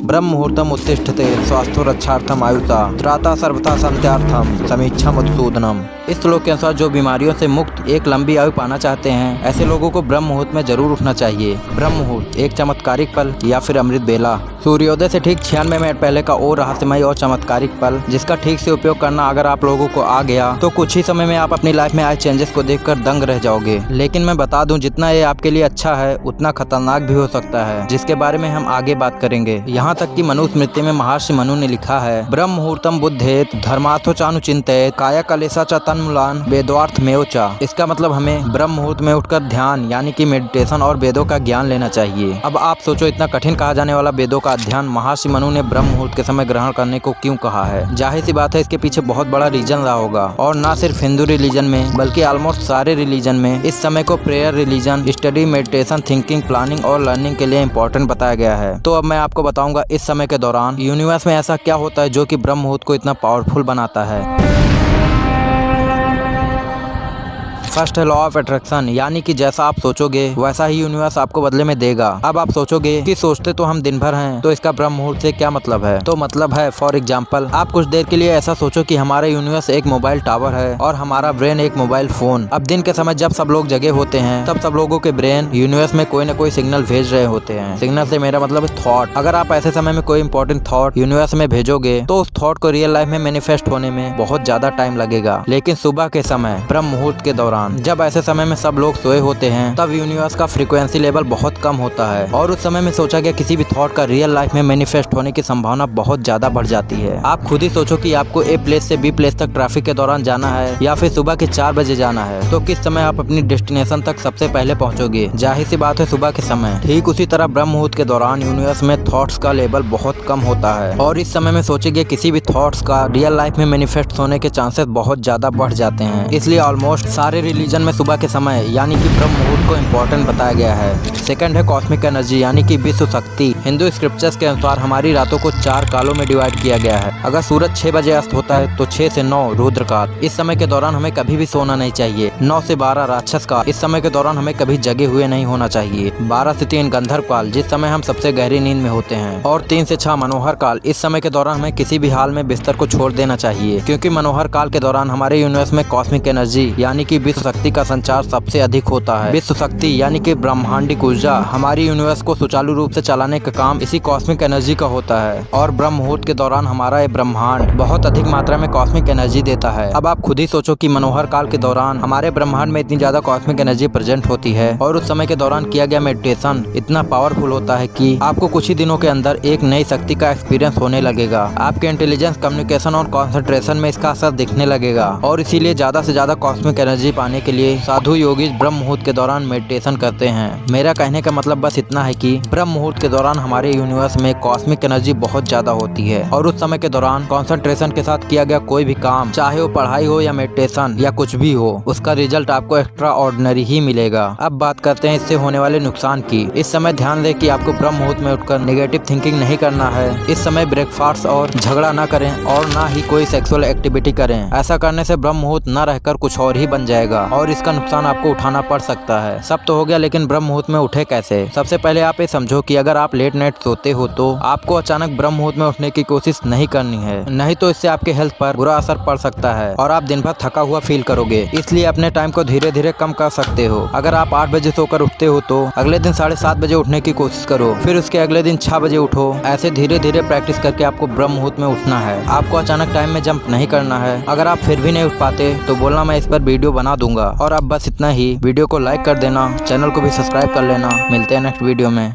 ब्रह्म मुहूर्तम उत्तिष्ठते स्वास्थ्य रक्षार्थम आयुषा त्राता सर्वथा संत्यार्थम समीक्षा मधुसूदनम। इस श्लोक के अनुसार जो बीमारियों से मुक्त एक लंबी आयु पाना चाहते हैं, ऐसे लोगों को ब्रह्म मुहूर्त में जरूर उठना चाहिए। ब्रह्म मुहूर्त एक चमत्कारिक पल या फिर अमृत बेला, सूर्योदय से ठीक 96 मिनट पहले का और रहस्यमय और चमत्कारिक पल, जिसका ठीक से उपयोग करना अगर आप लोगों को आ गया तो कुछ ही समय में आप अपनी लाइफ में आए चेंजेस को देखकर दंग रह जाओगे। लेकिन मैं बता दूं, जितना ये आपके लिए अच्छा है उतना खतरनाक भी हो सकता है, जिसके बारे में हम आगे बात करेंगे। यहाँ तक कि मनुस्मृति में महर्षि मनु ने लिखा है, ब्रह्म मुहूर्तम बुद्धेत धर्मार्थो चानुचिंतेत काया कलेसा च तन्मूलान वेदवार्थ में चा। इसका मतलब हमें ब्रह्म मुहूर्त में उठकर ध्यान यानी कि मेडिटेशन और वेदों का ज्ञान लेना चाहिए। अब आप सोचो, इतना कठिन कहा जाने वाला वेदों का अध्ययन महर्षि मनु ने ब्रह्म मुहूर्त के समय ग्रहण करने को क्यों कहा है? जाहिर सी बात है, इसके पीछे बहुत बड़ा रीजन रहा होगा, और ना सिर्फ हिंदू रिलीजन में बल्कि ऑलमोस्ट सारे रिलीजन में इस समय को prayer, religion, study, meditation, thinking, planning और लर्निंग के लिए इम्पोर्टेंट बताया गया है। तो अब मैं आपको बताऊंगा इस समय के दौरान यूनिवर्स में ऐसा क्या होता है जो कि ब्रह्म मुहूर्त को इतना पावरफुल बनाता है। फर्स्ट है लॉ ऑफ अट्रैक्शन, यानी कि जैसा आप सोचोगे वैसा ही यूनिवर्स आपको बदले में देगा। अब आप सोचोगे कि सोचते तो हम दिन भर हैं, तो इसका ब्रह्म मुहूर्त से क्या मतलब है? तो मतलब है, फॉर एग्जांपल, आप कुछ देर के लिए ऐसा सोचो कि हमारा यूनिवर्स एक मोबाइल टावर है और हमारा ब्रेन एक मोबाइल फोन। अब दिन के समय जब सब लोग जगे होते हैं, तब सब लोगों के ब्रेन यूनिवर्स में कोई न कोई सिग्नल भेज रहे होते हैं। सिग्नल से मेरा मतलब है थॉट। अगर आप ऐसे समय में कोई इंपॉर्टेंट थॉट यूनिवर्स में भेजोगे तो उस थॉट को रियल लाइफ में मैनिफेस्ट होने में बहुत ज्यादा टाइम लगेगा। लेकिन सुबह के समय ब्रह्म मुहूर्त के दौरान, जब ऐसे समय में सब लोग सोए होते हैं, तब यूनिवर्स का फ्रीक्वेंसी लेवल बहुत कम होता है और उस समय में सोचा गया किसी भी थॉट का रियल लाइफ में मैनिफेस्ट होने की संभावना बहुत ज्यादा बढ़ जाती है। आप खुद ही सोचो कि आपको ए प्लेस से बी प्लेस तक ट्रैफिक के दौरान जाना है या फिर सुबह के 4 बजे जाना है, तो किस समय आप अपनी डेस्टिनेशन तक सबसे पहले पहुंचोगे? जाहिर सी बात है, सुबह के समय। ठीक उसी तरह ब्रह्म मुहूर्त के दौरान यूनिवर्स में थॉट्स का लेवल बहुत कम होता है और इस समय में सोचे गए किसी भी थॉट्स का रियल लाइफ में मैनिफेस्ट होने के चांसेस बहुत ज्यादा बढ़ जाते हैं। इसलिए ऑलमोस्ट सारे रिलीजन में सुबह के समय यानी कि ब्रह्म मुहूर्त को इम्पोर्टेंट बताया गया है। सेकंड है कॉस्मिक एनर्जी, यानी कि विश्व शक्ति। हिंदू स्क्रिप्चर्स के अनुसार हमारी रातों को 4 कालों में डिवाइड किया गया है। अगर सूरज 6 बजे अस्त होता है तो 6 से 9 रुद्र काल। इस समय के दौरान हमें कभी भी सोना नहीं चाहिए। 9 से 12 राक्षस काल। इस समय के दौरान हमें कभी जगे हुए नहीं होना चाहिए। 12 से 3 गंधर्व काल, जिस समय हम सबसे गहरी नींद में होते हैं, और 3 से 6 मनोहर काल। इस समय के दौरान हमें किसी भी हाल में बिस्तर को छोड़ देना चाहिए, क्योंकि मनोहर काल के दौरान हमारे यूनिवर्स में कॉस्मिक एनर्जी यानी कि विश्व शक्ति का संचार सबसे अधिक होता है। विश्व शक्ति यानी कि ब्रह्मांडिक ऊर्जा हमारी यूनिवर्स को सुचारू रूप से चलाने का काम इसी कॉस्मिक एनर्जी का होता है, और ब्रह्म मुहूर्त के दौरान हमारा ये ब्रह्मांड बहुत अधिक मात्रा में कॉस्मिक एनर्जी देता है। अब आप खुद ही सोचो कि मनोहर काल के दौरान हमारे ब्रह्मांड में इतनी ज्यादा कॉस्मिक एनर्जी प्रेजेंट होती है और उस समय के दौरान किया गया मेडिटेशन इतना पावरफुल होता है कि आपको कुछ ही दिनों के अंदर एक नई शक्ति का एक्सपीरियंस होने लगेगा। आपके इंटेलिजेंस, कम्युनिकेशन और कॉन्सेंट्रेशन में इसका असर दिखने लगेगा, और इसीलिए ज्यादा से ज्यादा कॉस्मिक एनर्जी पाने के लिए साधु योगी ब्रह्म मुहूर्त के दौरान मेडिटेशन करते हैं। मेरा कहने का मतलब बस इतना है कि ब्रह्म मुहूर्त के दौरान हमारे यूनिवर्स में कॉस्मिक एनर्जी बहुत ज्यादा होती है, और उस समय के दौरान कंसंट्रेशन के साथ किया गया कोई भी काम, चाहे वो पढ़ाई हो या मेडिटेशन या कुछ भी हो, उसका रिजल्ट आपको एक्स्ट्रा ऑर्डिनरी ही मिलेगा। अब बात करते हैं इससे होने वाले नुकसान की। इस समय ध्यान दें कि आपको ब्रह्म मुहूर्त में उठकर नेगेटिव थिंकिंग नहीं करना है। इस समय ब्रेकफास्ट और झगड़ा न करें और ना ही कोई सेक्सुअल एक्टिविटी करें। ऐसा करने से ब्रह्म मुहूर्त न रहकर कुछ और ही बन जाएगा और इसका नुकसान आपको उठाना पड़ सकता है। सब तो हो गया, लेकिन ब्रह्म मुहूर्त में उठे कैसे? सबसे पहले आप ये समझो कि अगर आप लेट नाइट सोते हो तो आपको अचानक ब्रह्म मुहूर्त में उठने की कोशिश नहीं करनी है, नहीं तो इससे आपके हेल्थ पर बुरा असर पड़ सकता है और आप दिन भर थका हुआ फील करोगे। इसलिए अपने टाइम को धीरे धीरे कम कर सकते हो। अगर आप 8 बजे सोकर उठते हो तो अगले दिन 7:30 बजे उठने की कोशिश करो, फिर उसके अगले दिन 6 बजे उठो। ऐसे धीरे धीरे प्रैक्टिस करके आपको ब्रह्म मुहूर्त में उठना है। आपको अचानक टाइम में जंप नहीं करना है। अगर आप फिर भी नहीं उठ पाते तो बोलना, मैं इस पर वीडियो बना दूंगा। और अब बस इतना ही। वीडियो को लाइक कर देना, चैनल को भी सब्सक्राइब कर लेना। मिलते हैं नेक्स्ट वीडियो में।